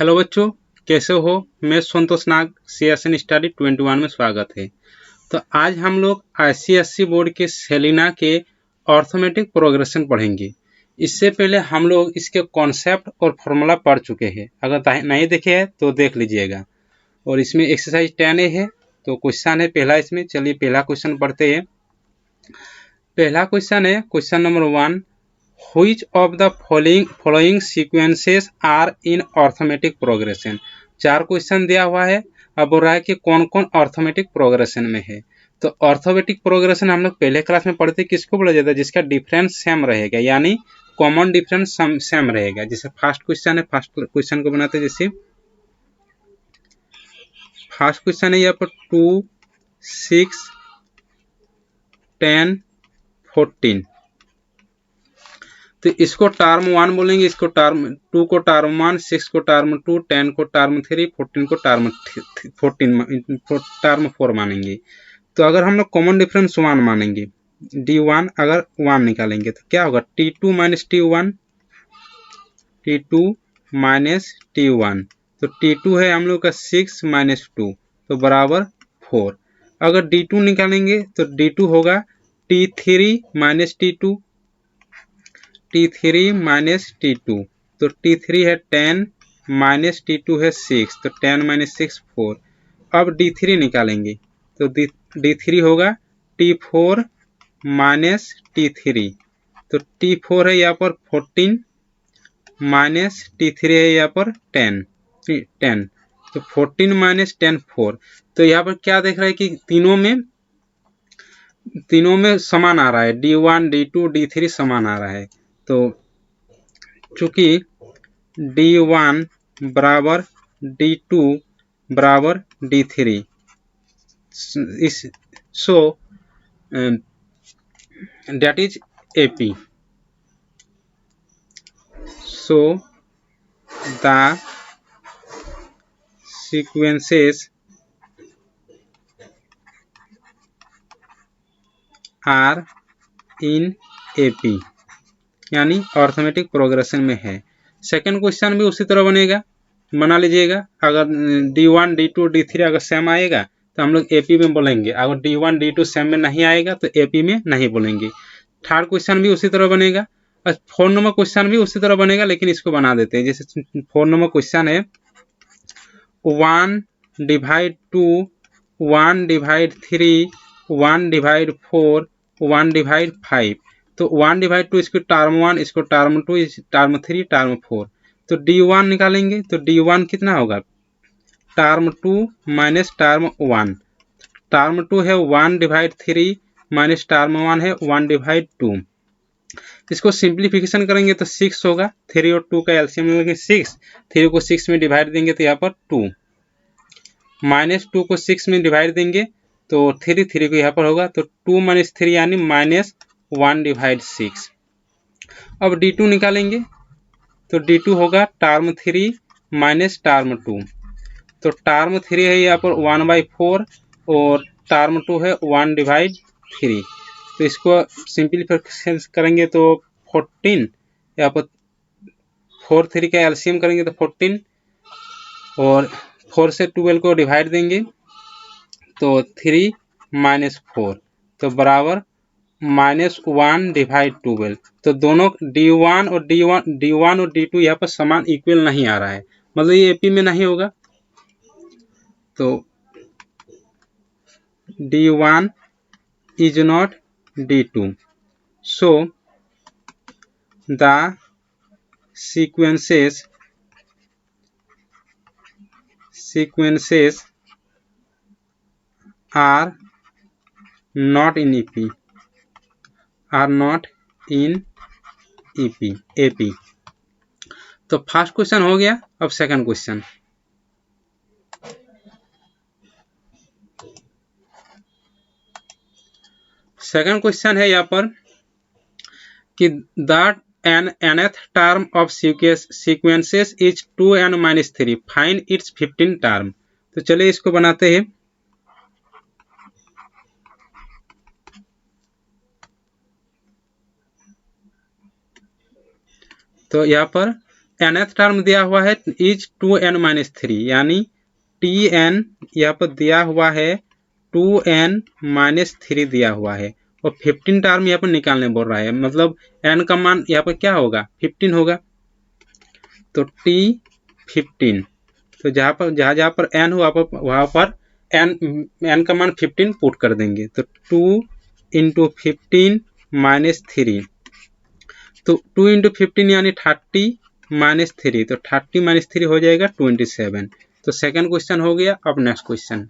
Hello बच्चों, कैसे हो। मैं संतोष नाग CSN स्टडी 21 में स्वागत है। तो आज हम लोग ICSE बोर्ड के सेलिना के अर्थमेटिक प्रोग्रेशन पढ़ेंगे। इससे पहले हम लोग इसके कॉन्सेप्ट और फॉर्मूला पढ़ चुके हैं। अगर नहीं देखे हैं तो देख लीजिएगा। और इसमें एक्सरसाइज 10A है, तो क्वेश्चन है पहला इसमें। चलिए पहला क्वेश्चन पढ़ते हैं। पहला क्वेश्चन है question number 1, Which of the following sequences are in arithmetic progression। 4 question दिया हुआ है। अब बोल रहा है कि कौन कौन अर्थमेटिक प्रोग्रेशन में है। तो अर्थमेटिक प्रोग्रेशन हम लोग पहले क्लास में पढ़ते किसको बोला जाता है, जिसका डिफरेंस सेम रहेगा, यानी कॉमन डिफरेंस सेम रहेगा। जैसे फर्स्ट क्वेश्चन है, फर्स्ट क्वेश्चन को बनाते हैं। जैसे फर्स्ट क्वेश्चन है यहाँ पर 2, 6, 10, 14। तो इसको टर्म 1 बोलेंगे, इसको टर्म 2 को टर्म 1, 6 को टर्म 2, 10 को टर्म 3, 14 को टर्म 4 मानेंगे। तो अगर हम लोग कॉमन डिफरेंस 1 मानेंगे, D1 अगर 1 निकालेंगे तो क्या होगा, T2 minus T1, T2 minus T1। तो T2 है हम लोग का 6 माइनस 2, तो बराबर 4। अगर D2 निकालेंगे तो D2 होगा T3 minus T2, T3 minus T2। तो T3 है 10 माइनस T2 है 6, तो 10 माइनस 6 4। अब D3 निकालेंगे तो D3 होगा T4 माइनस T3। तो T4 है यहाँ पर 14 माइनस T3 है यहाँ पर 10। तो 14 माइनस 10 4। तो यहाँ पर क्या देख रहा है कि तीनों में समान आ रहा है, D1 D2 D3 समान आ रहा है। तो चूंकि D1 बराबर D2 बराबर D3, इस so that is AP। So the sequences are in AP, यानी अर्थमेटिक प्रोग्रेशन में है। सेकंड क्वेश्चन भी उसी तरह बनेगा, बना लीजिएगा। अगर D1 D2 D3 अगर सेम आएगा तो हम लोग AP में बोलेंगे, अगर D1 D2 सेम में नहीं आएगा तो AP में नहीं बोलेंगे। थर्ड क्वेश्चन भी उसी तरह बनेगा और 4 नंबर क्वेश्चन भी उसी तरह बनेगा, लेकिन इसको बना देते हैं। जैसे 4 नंबर क्वेश्चन है 1 डिवाइड 2, 1 डिवाइड 3, 1 डिवाइड 4, 1 डिवाइड 5। तो 1 डिवाइड 2 इसको टर्म 1, इसको टर्म 2, टर्म 3, टर्म 4। तो D1 निकालेंगे तो D1 कितना होगा, टर्म 2 माइनस टर्म 1। टर्म 2 है 1 डिवाइड 3 माइनस टर्म 1 है 1 डिवाइड 2। इसको सिंप्लीफिकेशन करेंगे तो 6 होगा। 3 और 2 का एलसीएम लेंगे 6, 3 को 6 में डिवाइड देंगे तो यहाँ पर 2, माइनस 2 को 6 में डिवाइड देंगे तो 3 को यहाँ पर होगा, तो 2 माइनस 3 यानी माइनस 1 डिवाइड 6। अब D2 निकालेंगे तो D2 होगा टर्म 3 माइनस टर्म 2। तो टर्म 3 है यहाँ पर 1/4 और टर्म 2 है 1 डिवाइड 3। तो इसको सिंप्लीफिकेशन करेंगे तो 14, यहाँ पर 4 3 का एलसीएम करेंगे तो 14, और 4 से 12 को डिवाइड देंगे तो 3 माइनस 4, तो बराबर -1 डिवाइड 12। तो दोनों D1 और D2 यहाँ पर समान इक्वल नहीं आ रहा है, मतलब ये AP में नहीं होगा। तो D1 is not D2, so the sequences are not in AP। तो फर्स्ट क्वेश्चन हो गया। अब सेकंड क्वेश्चन, है यहाँ पर कि the nth term of sequences is 2n minus 3, find its 15 term। तो चलिए इसको बनाते हैं। तो यहाँ पर nth टर्म दिया हुआ है इज 2n-3 यानी tn यहाँ पर दिया हुआ है 2n-3 दिया हुआ है और 15 टर्म यहाँ पर निकालने बोल रहा है, मतलब n का मान यहाँ पर क्या होगा 15 होगा। तो t15, तो जहाँ पर n हुआ वहाँ पर n का मान 15 पुट कर देंगे। तो 2 × 15 - 3, तो 2 × 15 यानी 30 - 3, तो 30 - 3 हो जाएगा 27। तो सेकंड क्वेश्चन हो गया। अब next question,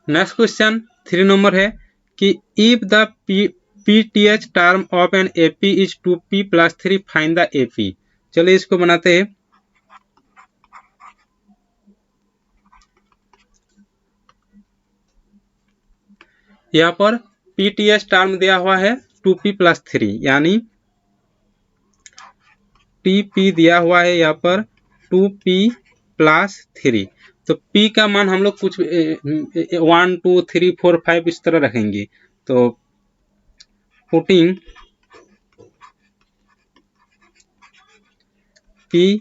next question 3 number है कि if the pth term of an AP is 2p + 3 find the AP। चलिए इसको बनाते हैं। यहाँ पर pth टर्म दिया हुआ है 2p + 3 यानी tp दिया हुआ है यहाँ पर 2p + 3। तो p का मान हम लोग कुछ 1 2 3 4 5 इस तरह रखेंगे। तो पुटिंग p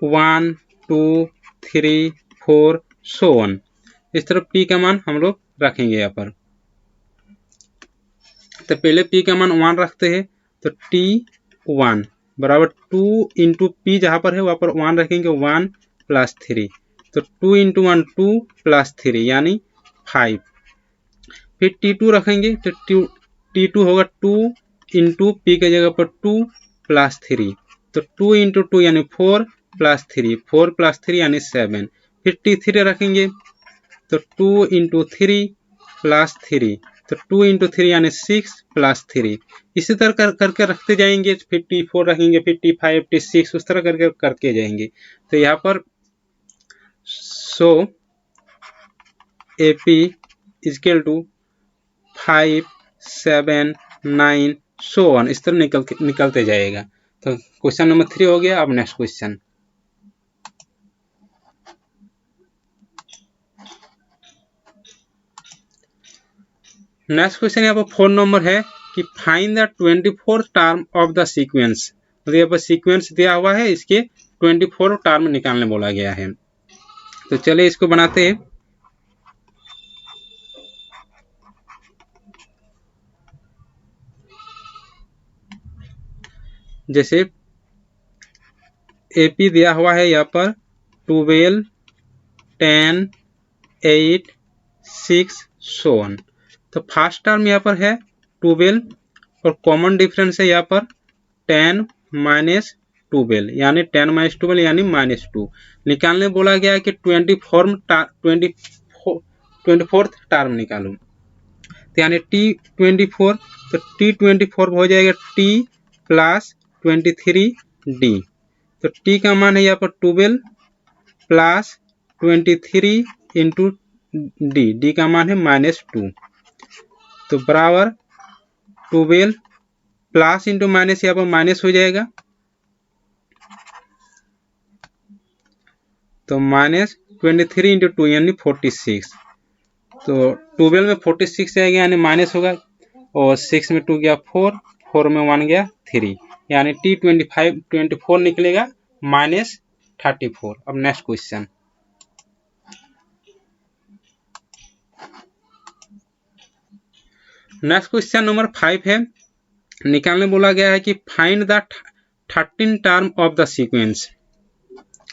1 2 3 4 so on, इस तरह p का मान हम लोग रखेंगे यहाँ पर। तो पहले p का मान 1 रखते हैं, तो t1 बराबर 2 × p जहाँ पर है वहाँ पर 1 रखेंगे, 1 + 3, तो 2 × 1 2 + 3 यानी 5। फिर t2 रखेंगे, तो t2 होगा 2 × p के जगह पर 2 + 3, तो 2 × 2 यानी 4 + 3, 4 + 3 यानी 7। फिर t3 रखेंगे, तो 2 × 3 + 3, तो 2 × 3 यानी 6 + 3, इसी तरह करके रखते जाएंगे। फिर t4 रखेंगे, फिर t5 t6 उस तरह करके जाएंगे। तो यहाँ पर सो AP = 5 7 9 so on, इस तरह निकलते जाएगा। तो क्वेश्चन नंबर 3 हो गया। अब नेक्स्ट क्वेश्चन, नेक्स्ट क्वेश्चन यहाँ पर 4 नंबर है कि find the 24th term of the sequence. मतलब यहाँ पर सीक्वेंस दिया हुआ है, इसके 24 टर्म निकालने बोला गया है। तो चलिए इसको बनाते हैं। जैसे AP दिया हुआ है यहाँ पर 12 10 8 6 so on। तो फर्स्ट टर्म यहाँ पर है 12 और कॉमन डिफरेंस है यहाँ पर 10 - 12 यानी 10 - 12 यानी -2। निकालने बोला गया है कि 24th टर्म निकालो, तो यानी t24, तो t24 हो जाएगा t + 23d। तो t का मान है यहाँ पर 12 + 23 × d का मान है -2, तो बराबर 12 प्लस इंटू माइनस यहाँ पर माइनस हो जाएगा, तो -23 × 2 यानी 46। तो 12 में 46 आएगा यानी माइनस होगा, और 6 में 2 गया 4, 4 में 1 गया 3, यानी t24 निकलेगा -34। अब next question, next question number 5 है। निकालने बोला गया है कि find the 13 term of the sequence.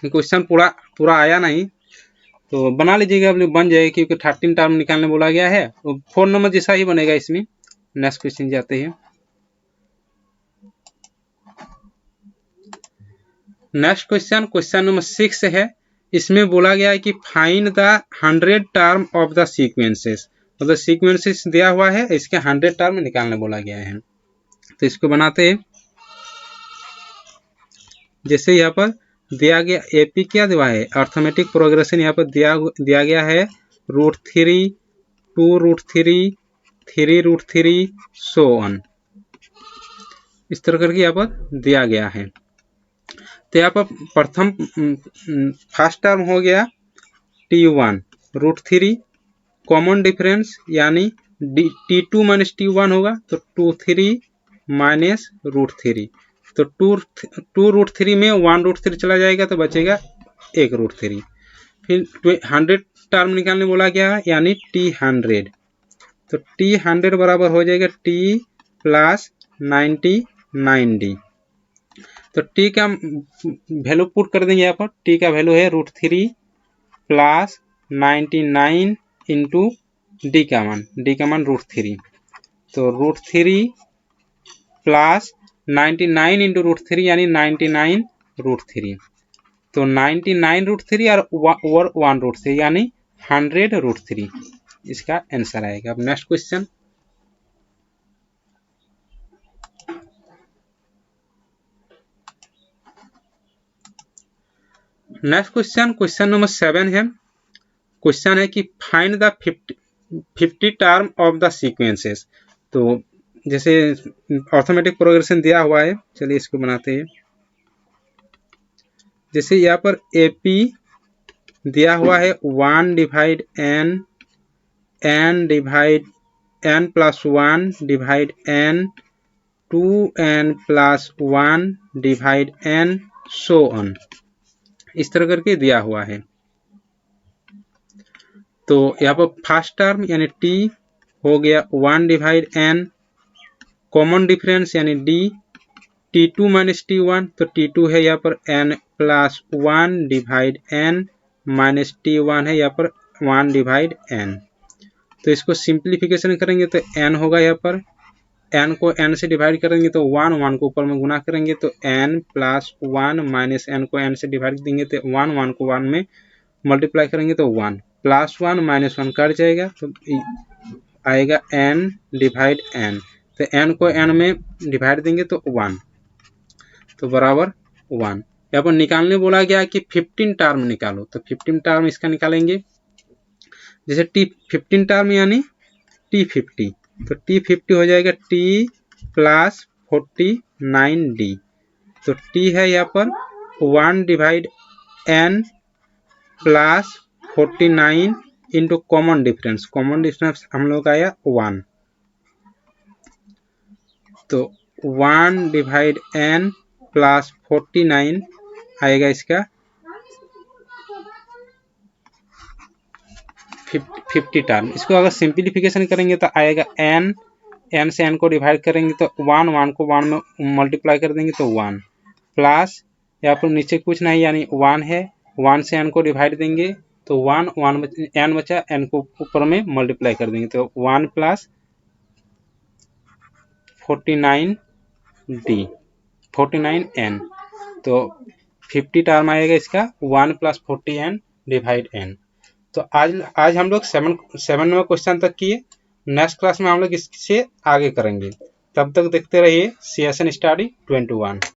Question पूरा आया नहीं, तो बना लीजिएगा, अपने बन जाएगा, क्योंकि 13 टर्म निकालने बोला गया है। तो 4 नंबर जैसा ही बनेगा इसमें। नेक्स्ट क्वेश्चन जाते हैं। नेक्स्ट क्वेश्चन, क्वेश्चन नंबर 6 है। इसमें बोला गया है कि find the 100 term of the sequences. मतलब सीक्वेंसेस दिया हुआ है, इसके 100 टर्म निकालने बोला गया है। तो इसको बनाते हैं। जैसे यहाँ पर दिया गया AP क्या दिया है, अर्थमेटिक प्रोग्रेशन यहाँ पर दिया गया है √3 2√3 3√3 सो ऑन, इस तरह करके यहाँ पर दिया गया है। तो यहाँ पर प्रथम फर्स्ट टर्म हो गया t1 √3, कॉमन डिफरेंस यानी T2 माइनस T1 होगा तो 2/3 माइनस √3, तो 2√3 में 1√3 चला जाएगा तो बचेगा 1√3। फिर 100 टर्म निकालने बोला गया है, यानी T100, तो T100 बराबर हो जाएगा T प्लस 99D। तो T का वैल्यू पुट कर देंगे यहाँ पर। T का वैल्यू है √3 प्लस 99 इंटू D का मान √3, तो √3 प्लस 99 इंटू √3 यानी 99√3, तो 99√3 और 1√3 यानी 100√3 इसका आंसर आएगा। अब नेक्स्ट क्वेश्चन, क्वेश्चन नंबर 7 है। क्वेश्चन है कि find the 50 term of the sequences. तो जैसे अर्थमेटिक प्रोग्रेशन दिया हुआ है, चलिए इसको बनाते हैं। जैसे यहाँ पर AP दिया हुआ है 1 divide n, n divide n plus 1 divide n, 2n plus 1 divide n, so on, इस तरह करके दिया हुआ है। तो यहाँ पर फर्स्ट टर्म यानी T हो गया 1 डिवाइड n, कॉमन डिफरेंस यानी D, T2 माइनस T1, तो T2 है यहाँ पर n plus 1 divide n minus T1 है यहाँ पर 1 डिवाइड n। तो इसको सिंप्लीफिकेशन करेंगे तो n होगा यहाँ पर, n को n से डिवाइड करेंगे तो 1, 1 को ऊपर में गुना करेंगे तो n प्लस 1 माइनस n को n से डिवाइड देंगे तो 1, 1 को 1 में मल्टीप्लाई करेंगे तो 1 प्लस 1 माइनस 1 कट जाएगा तो आएगा n डिवाइड n, तो n को n में डिवाइड देंगे तो 1, तो बराबर 1। यहाँ पर निकालने बोला गया कि 15 टर्म निकालो, तो 15 टर्म इसका निकालेंगे। जैसे T15 टर्म यानी T50, तो T50 हो जाएगा T प्लस 49D, तो T है यहाँ पर 1 divide n plus 49 into common difference हम लोग का आया 1, तो 1 डिवाइड n प्लस 49 आएगा इसका 50 टर्म। इसको अगर सिंप्लीफिकेशन करेंगे तो आएगा n से n को डिवाइड करेंगे तो 1, 1 को 1 में मल्टीप्लाई कर देंगे तो 1 प्लस यहाँ पर नीचे कुछ नहीं यानी 1 है, 1 से n को डिवाइड देंगे तो 1, 1 n बचा, n को ऊपर में मल्टीप्लाई कर देंगे तो 1 प्लस 49n, तो 50 टर्म आएगा इसका 1 प्लस 40n डिवाइड n। तो आज हम लोग 7 नंबर क्वेश्चन तक किए। नेक्स्ट क्लास में हम लोग इससे आगे करेंगे। तब तक देखते रहिए CSN स्टडी 21।